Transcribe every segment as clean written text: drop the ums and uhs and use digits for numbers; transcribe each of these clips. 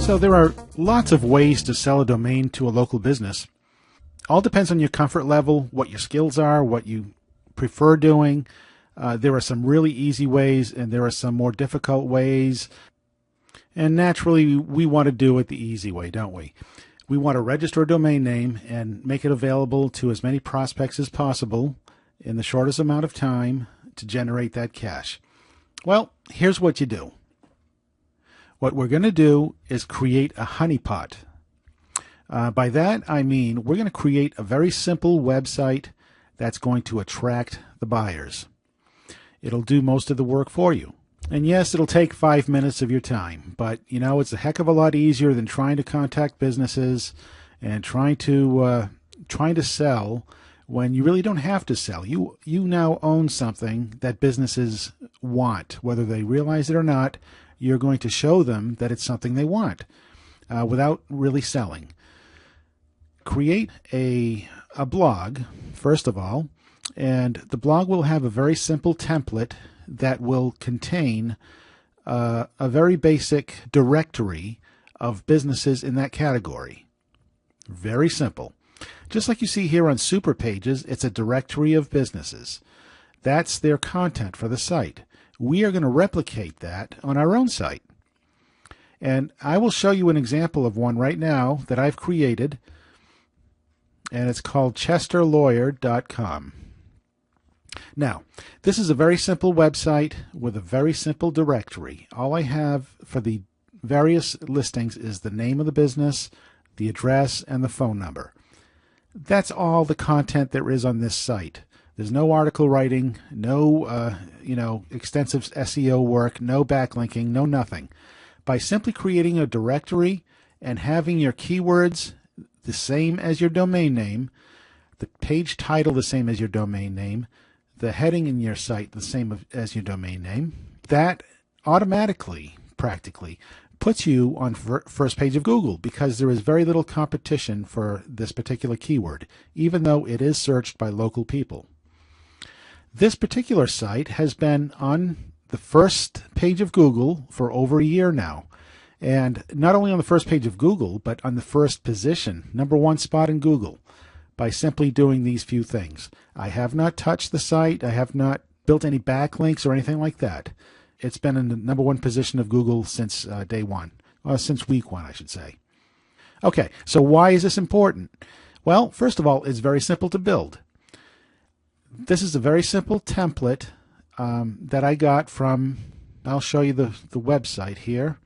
So there are lots of ways to sell a domain to a local business. All depends on your comfort level, what your skills are, what you prefer doing. There are some really easy ways and there are some more difficult ways. And naturally, we want to do it the easy way, don't we? We want to register a domain name and make it available to as many prospects as possible in the shortest amount of time to generate that cash. Well, here's what you do. What we're going to do is create a honeypot. By that, I mean we're going to create a very simple website that's going to attract the buyers. It'll do most of the work for you. And yes, it'll take 5 minutes of your time, but you know, it's a heck of a lot easier than trying to contact businesses and trying to sell when you really don't have to sell. You now own something that businesses want. Whether they realize it or not, you're going to show them that it's something they want without really selling. Create a blog, first of all, and the blog will have a very simple template that will contain a very basic directory of businesses in that category. Very simple. Just like you see here on Super Pages, it's a directory of businesses. That's their content for the site. We are going to replicate that on our own site. And I will show you an example of one right now that I've created, and it's called chesterlawyer.com. Now, this is a very simple website with a very simple directory. All I have for the various listings is the name of the business, the address, and the phone number. That's all the content there is on this site. There's no article writing, no extensive SEO work, no backlinking, no nothing. By simply creating a directory and having your keywords the same as your domain name, the page title the same as your domain name, the heading in your site the same as your domain name, that automatically, practically, puts you on first page of Google because there is very little competition for this particular keyword, even though it is searched by local people. This particular site has been on the first page of Google for over a year now. And not only on the first page of Google, but on the first position, #1 spot in Google, by simply doing these few things. I have not touched the site. I have not built any backlinks or anything like that. It's been in the #1 position of Google since day one, since week one, I should say. Okay, so why is this important? Well, first of all, it's very simple to build. This is a very simple template that I got from, I'll show you the website here.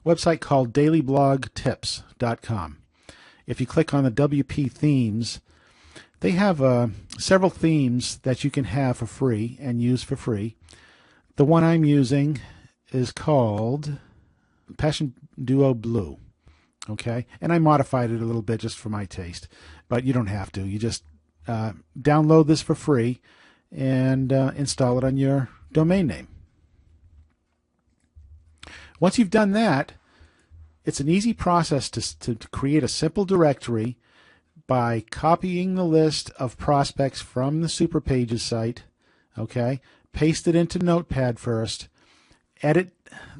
Website called dailyblogtips.com. If you click on the WP themes, they have several themes that you can have for free and use for free. The one I'm using is called Passion Duo Blue. Okay, and I modified it a little bit just for my taste, but you don't have to. You just download this for free and install it on your domain name. Once you've done that, it's an easy process to create a simple directory by copying the list of prospects from the Super Pages site, okay, paste it into Notepad first, edit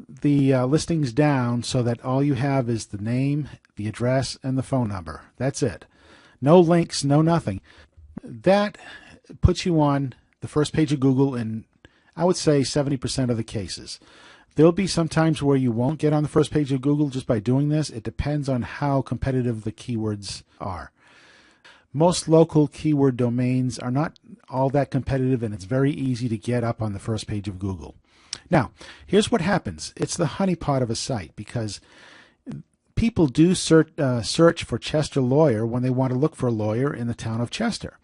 the listings down so that all you have is the name, the address, and the phone number. That's it. No links, no nothing. That puts you on the first page of Google in, I would say, 70% of the cases. There'll be some times where you won't get on the first page of Google just by doing this. It depends on how competitive the keywords are. Most local keyword domains are not all that competitive, and it's very easy to get up on the first page of Google. Now, here's what happens. It's the honeypot of a site because people do search for Chester Lawyer when they want to look for a lawyer in the town of Chester.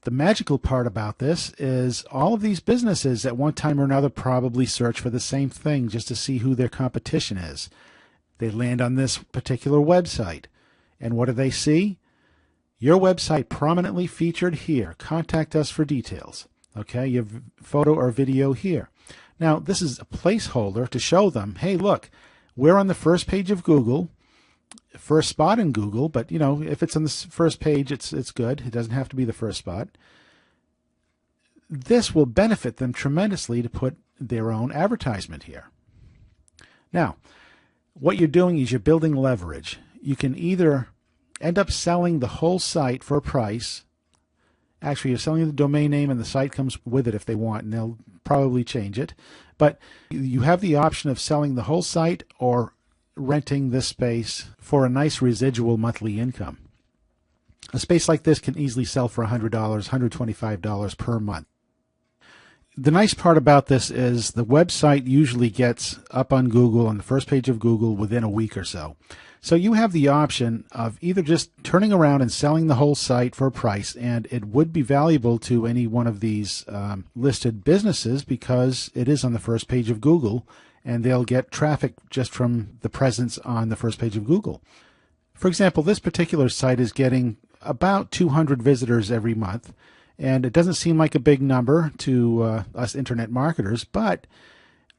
The magical part about this is all of these businesses at one time or another probably search for the same thing just to see who their competition is. They land on this particular website. And what do they see? Your website prominently featured here. Contact us for details. Okay, you have photo or video here. Now, this is a placeholder to show them, hey, look, we're on the first page of Google, first spot in Google, but you know, if it's on the first page, it's good. It doesn't have to be the first spot. This will benefit them tremendously to put their own advertisement here. Now, what you're doing is you're building leverage. You can either end up selling the whole site for a price. Actually, you're selling the domain name and the site comes with it if they want, and they'll probably change it. But you have the option of selling the whole site or renting this space for a nice residual monthly income. A space like this can easily sell for $100, $125 per month. The nice part about this is the website usually gets up on Google, on the first page of Google, within a week or so. So you have the option of either just turning around and selling the whole site for a price, and it would be valuable to any one of these listed businesses because it is on the first page of Google, and they'll get traffic just from the presence on the first page of Google. For example, this particular site is getting about 200 visitors every month, and it doesn't seem like a big number to us internet marketers, but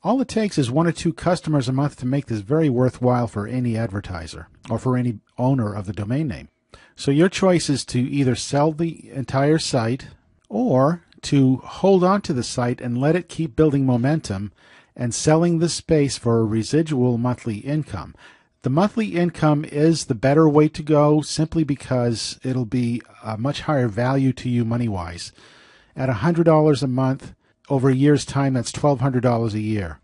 all it takes is 1 or 2 customers a month to make this very worthwhile for any advertiser or for any owner of the domain name. So your choice is to either sell the entire site or to hold on to the site and let it keep building momentum and selling the space for a residual monthly income. The monthly income is the better way to go simply because it'll be a much higher value to you money-wise. At $100 a month, over a year's time, that's $1,200 a year.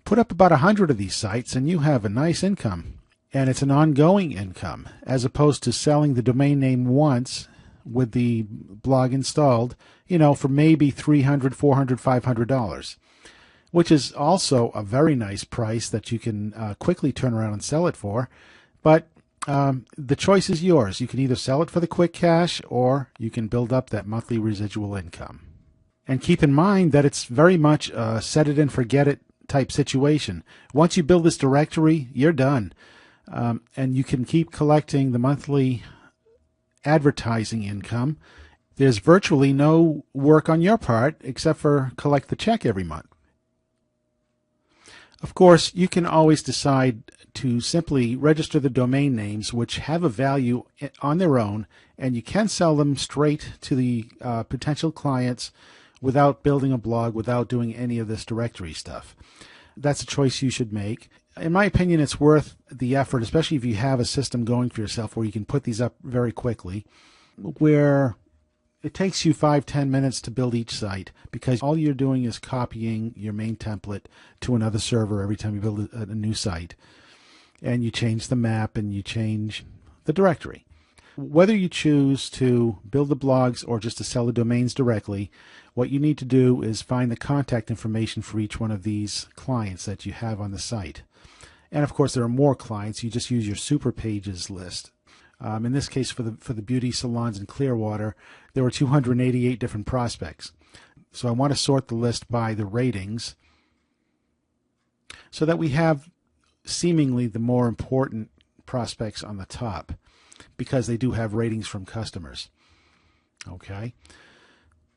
Put up about 100 of these sites and you have a nice income. And it's an ongoing income as opposed to selling the domain name once with the blog installed, for maybe $300, $400, $500. Which is also a very nice price that you can quickly turn around and sell it for. But the choice is yours. You can either sell it for the quick cash or you can build up that monthly residual income. And keep in mind that it's very much a set it and forget it type situation. Once you build this directory, you're done. And you can keep collecting the monthly advertising income. There's virtually no work on your part except for collect the check every month. Of course, you can always decide to simply register the domain names which have a value on their own, and you can sell them straight to the potential clients without building a blog, without doing any of this directory stuff. That's a choice you should make. In my opinion, it's worth the effort, especially if you have a system going for yourself where you can put these up very quickly, where it takes you 5-10 minutes to build each site because all you're doing is copying your main template to another server every time you build a new site. And you change the map and you change the directory. Whether you choose to build the blogs or just to sell the domains directly, what you need to do is find the contact information for each one of these clients that you have on the site. And of course, there are more clients. You just use your super pages list. In this case, for the beauty salons in Clearwater, there were 288 different prospects. So I want to sort the list by the ratings so that we have seemingly the more important prospects on the top because they do have ratings from customers. Okay.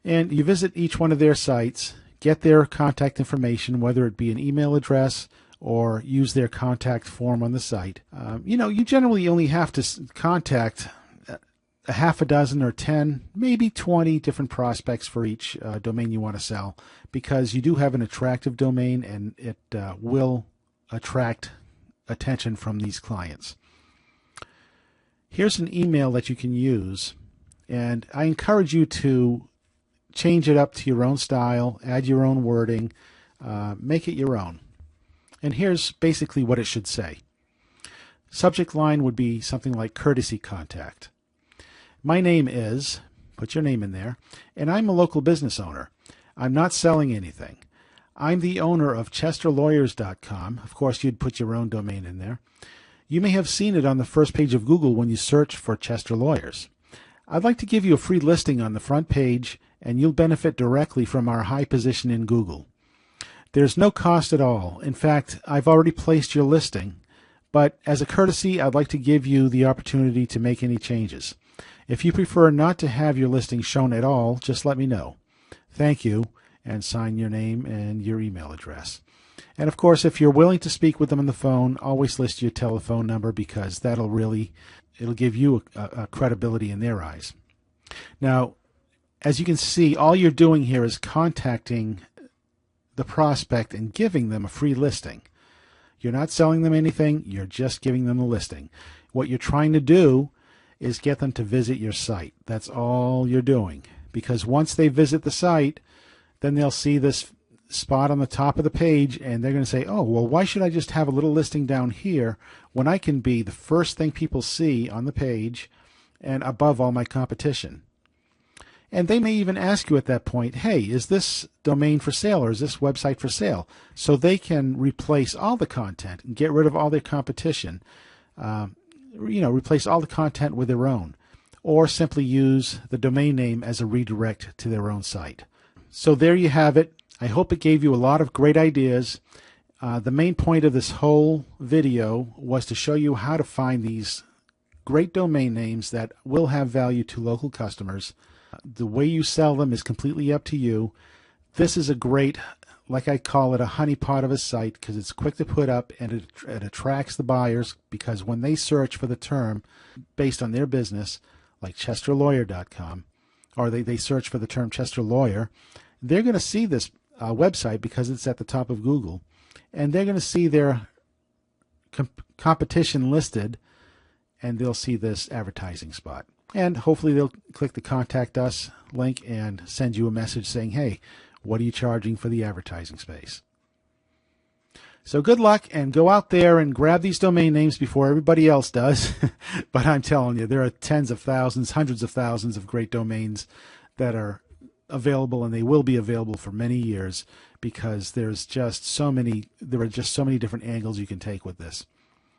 And you visit each one of their sites, get their contact information, whether it be an email address or use their contact form on the site. You generally only have to contact a half a dozen or 10, maybe 20 different prospects for each domain you want to sell because you do have an attractive domain and it will attract attention from these clients. Here's an email that you can use, and I encourage you to change it up to your own style, add your own wording, make it your own. And here's basically what it should say. Subject line would be something like courtesy contact. My name is, put your name in there, and I'm a local business owner. I'm not selling anything. I'm the owner of ChesterLawyers.com. Of course, you'd put your own domain in there. You may have seen it on the first page of Google when you search for Chester Lawyers. I'd like to give you a free listing on the front page, and you'll benefit directly from our high position in Google. There's no cost at all. In fact, I've already placed your listing, but as a courtesy, I'd like to give you the opportunity to make any changes. If you prefer not to have your listing shown at all, just let me know. Thank you, and sign your name and your email address. And of course, if you're willing to speak with them on the phone, always list your telephone number because it'll give you a credibility in their eyes. Now, as you can see, all you're doing here is contacting the prospect and giving them a free listing. You're not selling them anything, you're just giving them a listing. What you're trying to do is get them to visit your site. That's all you're doing. Because once they visit the site, then they'll see this spot on the top of the page and they're going to say, oh, well, why should I just have a little listing down here when I can be the first thing people see on the page and above all my competition? And they may even ask you at that point, hey, is this domain for sale or is this website for sale? So they can replace all the content and get rid of all their competition. Replace all the content with their own, or simply use the domain name as a redirect to their own site. So there you have it. I hope it gave you a lot of great ideas. The main point of this whole video was to show you how to find these great domain names that will have value to local customers. The way you sell them is completely up to you. This is a great, like I call it, a honeypot of a site because it's quick to put up and it attracts the buyers, because when they search for the term based on their business, like chesterlawyer.com, or they search for the term Chester Lawyer, they're going to see this website because it's at the top of Google, and they're going to see their competition listed, and they'll see this advertising spot. And hopefully they'll click the Contact Us link and send you a message saying, hey, what are you charging for the advertising space? So good luck, and go out there and grab these domain names before everybody else does. But I'm telling you, there are tens of thousands, hundreds of thousands of great domains that are available, and they will be available for many years, because there are just so many different angles you can take with this.